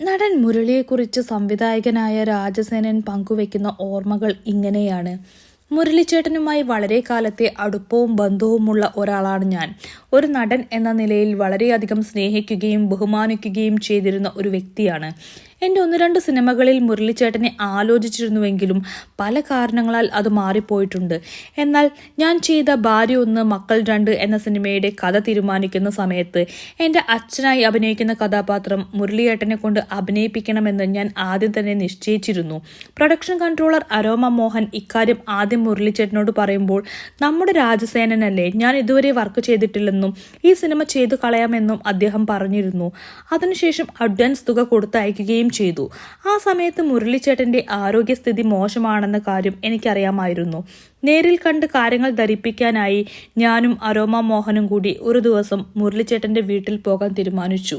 നടൻ മുരളിയെക്കുറിച്ച് സംവിധായകനായ രാജസേനൻ പങ്കുവെക്കുന്ന ഓർമ്മകൾ ഇങ്ങനെയാണ്. മുരളിച്ചേട്ടനുമായി വളരെ കാലത്തെ അടുപ്പവും ബന്ധവുമുള്ള ഒരാളാണ് ഞാൻ. ഒരു നടൻ എന്ന നിലയിൽ വളരെയധികം സ്നേഹിക്കുകയും ബഹുമാനിക്കുകയും ചെയ്തിരുന്ന ഒരു വ്യക്തിയാണ്. എൻ്റെ 1-2 സിനിമകളിൽ മുരളിച്ചേട്ടനെ ആലോചിച്ചിരുന്നുവെങ്കിലും പല കാരണങ്ങളാൽ അത് മാറിപ്പോയിട്ടുണ്ട്. എന്നാൽ ഞാൻ ചെയ്ത ഭാര്യ 1 മക്കൾ 2 എന്ന സിനിമയുടെ കഥ തീരുമാനിക്കുന്ന സമയത്ത് എൻ്റെ അച്ഛനായി അഭിനയിക്കുന്ന കഥാപാത്രം മുരളിയേട്ടനെ കൊണ്ട് അഭിനയിപ്പിക്കണമെന്ന് ഞാൻ ആദ്യം തന്നെ നിശ്ചയിച്ചിരുന്നു. പ്രൊഡക്ഷൻ കൺട്രോളർ അരോമ മോഹൻ ഇക്കാര്യം ആദ്യം മുരളിച്ചേട്ടനോട് പറയുമ്പോൾ, നമ്മുടെ രാജസേനനല്ലേ, ഞാൻ ഇതുവരെ വർക്ക് ചെയ്തിട്ടില്ലെന്നും ഈ സിനിമ ചെയ്തു കളയാമെന്നും അദ്ദേഹം പറഞ്ഞിരുന്നു. അതിനുശേഷം അഡ്വാൻസ് തുക കൊടുത്തയക്കുകയും ചെയ്തു. ആ സമയത്ത് മുരളിച്ചേട്ടന്റെ ആരോഗ്യസ്ഥിതി മോശമാണെന്ന കാര്യം എനിക്കറിയാമായിരുന്നു. നേരിൽ കണ്ട് കാര്യങ്ങൾ ധരിപ്പിക്കാനായി ഞാനും അരോമ മോഹനും കൂടി ഒരു ദിവസം മുരളിച്ചേട്ടന്റെ വീട്ടിൽ പോകാൻ തീരുമാനിച്ചു.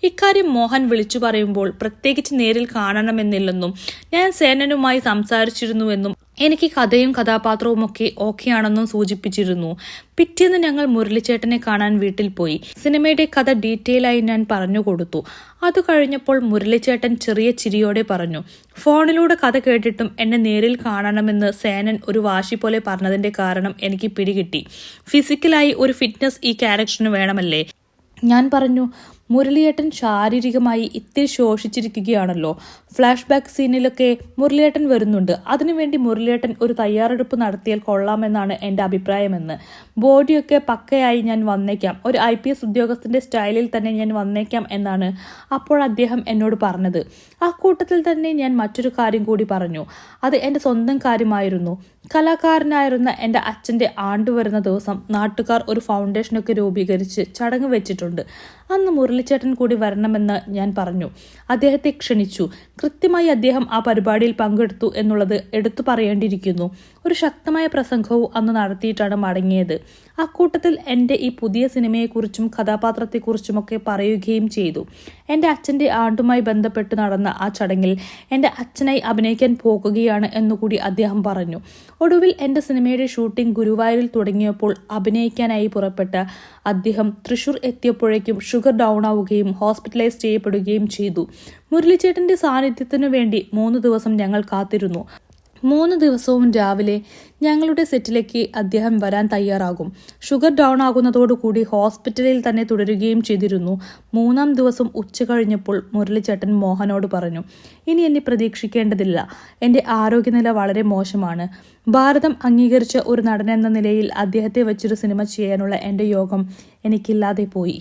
ഇക്കാര്യം മോഹൻ വിളിച്ചു പറയുമ്പോൾ പ്രത്യേകിച്ച് നേരിൽ കാണണമെന്നില്ലെന്നും ഞാൻ സേനനുമായി സംസാരിച്ചിരുന്നുവെന്നും എനിക്ക് കഥയും കഥാപാത്രവുമൊക്കെ ഓക്കെയാണെന്നും സൂചിപ്പിച്ചിരുന്നു. പിറ്റേന്ന് ഞങ്ങൾ മുരളിച്ചേട്ടനെ കാണാൻ വീട്ടിൽ പോയി. സിനിമയുടെ കഥ ഡീറ്റെയിൽ ആയി ഞാൻ പറഞ്ഞു കൊടുത്തു. അത് കഴിഞ്ഞപ്പോൾ മുരളിച്ചേട്ടൻ ചെറിയ ചിരിയോടെ പറഞ്ഞു, ഫോണിലൂടെ കഥ കേട്ടിട്ടും എന്നെ നേരിൽ കാണണമെന്ന് സേനൻ ഒരു വാശി പോലെ പറഞ്ഞതിന്റെ കാരണം എനിക്ക് പിടികിട്ടി. ഫിസിക്കലായി ഒരു ഫിറ്റ്നസ് ഈ ക്യാരക്ടറിന് വേണമല്ലേ? ഞാൻ പറഞ്ഞു, മുരളിയേട്ടൻ ശാരീരികമായി ഇത്തിരി ശോഷിച്ചിരിക്കുകയാണല്ലോ. ഫ്ലാഷ് ബാക്ക് സീനിലൊക്കെ മുരളിയേട്ടൻ വരുന്നുണ്ട്. അതിനുവേണ്ടി മുരളിയേട്ടൻ ഒരു തയ്യാറെടുപ്പ് നടത്തിയാൽ കൊള്ളാമെന്നാണ് എൻ്റെ അഭിപ്രായമെന്ന്. ബോഡിയൊക്കെ പക്കയായി ഞാൻ വന്നേക്കാം, ഒരു IPS ഉദ്യോഗസ്ഥന്റെ സ്റ്റൈലിൽ തന്നെ ഞാൻ വന്നേക്കാം എന്നാണ് അപ്പോൾ അദ്ദേഹം എന്നോട് പറഞ്ഞത്. ആ കൂട്ടത്തിൽ തന്നെ ഞാൻ മറ്റൊരു കാര്യം കൂടി പറഞ്ഞു. അത് എൻ്റെ സ്വന്തം കാര്യമായിരുന്നു. കലാകാരനായിരുന്ന എൻ്റെ അച്ഛൻ്റെ ആണ്ട് വരുന്ന ദിവസം നാട്ടുകാർ ഒരു ഫൗണ്ടേഷനൊക്കെ രൂപീകരിച്ച് ചടങ്ങ് വെച്ചിട്ടുണ്ട്. അന്ന് മുരളിച്ചേട്ടൻ കൂടി വരണമെന്ന് ഞാൻ പറഞ്ഞു. അദ്ദേഹത്തെ ക്ഷണിച്ചു. കൃത്യമായി അദ്ദേഹം ആ പരിപാടിയിൽ പങ്കെടുത്തു എന്നുള്ളത് എടുത്തു പറയേണ്ടിയിരിക്കുന്നു. ഒരു ശക്തമായ പ്രസംഗവും അന്ന് നടത്തിയിട്ടാണ് മടങ്ങിയത്. അക്കൂട്ടത്തിൽ എൻ്റെ ഈ പുതിയ സിനിമയെക്കുറിച്ചും കഥാപാത്രത്തെക്കുറിച്ചുമൊക്കെ പറയുകയും ചെയ്തു. എൻ്റെ അച്ഛൻ്റെ ആണ്ടുമായി ബന്ധപ്പെട്ട് നടന്ന ആ ചടങ്ങിൽ എൻ്റെ അച്ഛനായി അഭിനയിക്കാൻ പോകുകയാണ് എന്നുകൂടി അദ്ദേഹം പറഞ്ഞു. ഒടുവിൽ എൻ്റെ സിനിമയുടെ ഷൂട്ടിംഗ് ഗുരുവായൂരിൽ തുടങ്ങിയപ്പോൾ അഭിനയിക്കാനായി പുറപ്പെട്ട അദ്ദേഹം തൃശൂർ എത്തിയപ്പോഴേക്കും ഷുഗർ ഡൗൺ ആവുകയും ഹോസ്പിറ്റലൈസ് ചെയ്യപ്പെടുകയും ചെയ്തു. മുരളിച്ചേട്ടൻ്റെ സാന്നിധ്യത്തിനു വേണ്ടി 3 ദിവസം ഞങ്ങൾ കാത്തിരുന്നു. 3 ദിവസവും രാവിലെ ഞങ്ങളുടെ സെറ്റിലേക്ക് അദ്ദേഹം വരാൻ തയ്യാറാകും. ഷുഗർ ഡൗൺ ആകുന്നതോടുകൂടി ഹോസ്പിറ്റലിൽ തന്നെ തുടരുകയും ചെയ്തിരുന്നു. 3-ാം ദിവസം ഉച്ച കഴിഞ്ഞപ്പോൾ മുരളിച്ചേട്ടൻ മോഹനോട് പറഞ്ഞു, ഇനി എന്നെ പ്രതീക്ഷിക്കേണ്ടതില്ല, എൻ്റെ ആരോഗ്യനില വളരെ മോശമാണ്. ഭാരതം അംഗീകരിച്ച ഒരു നടനെന്ന നിലയിൽ അദ്ദേഹത്തെ വെച്ചൊരു സിനിമ ചെയ്യാനുള്ള എൻ്റെ യോഗം എനിക്കില്ലാതെ പോയി.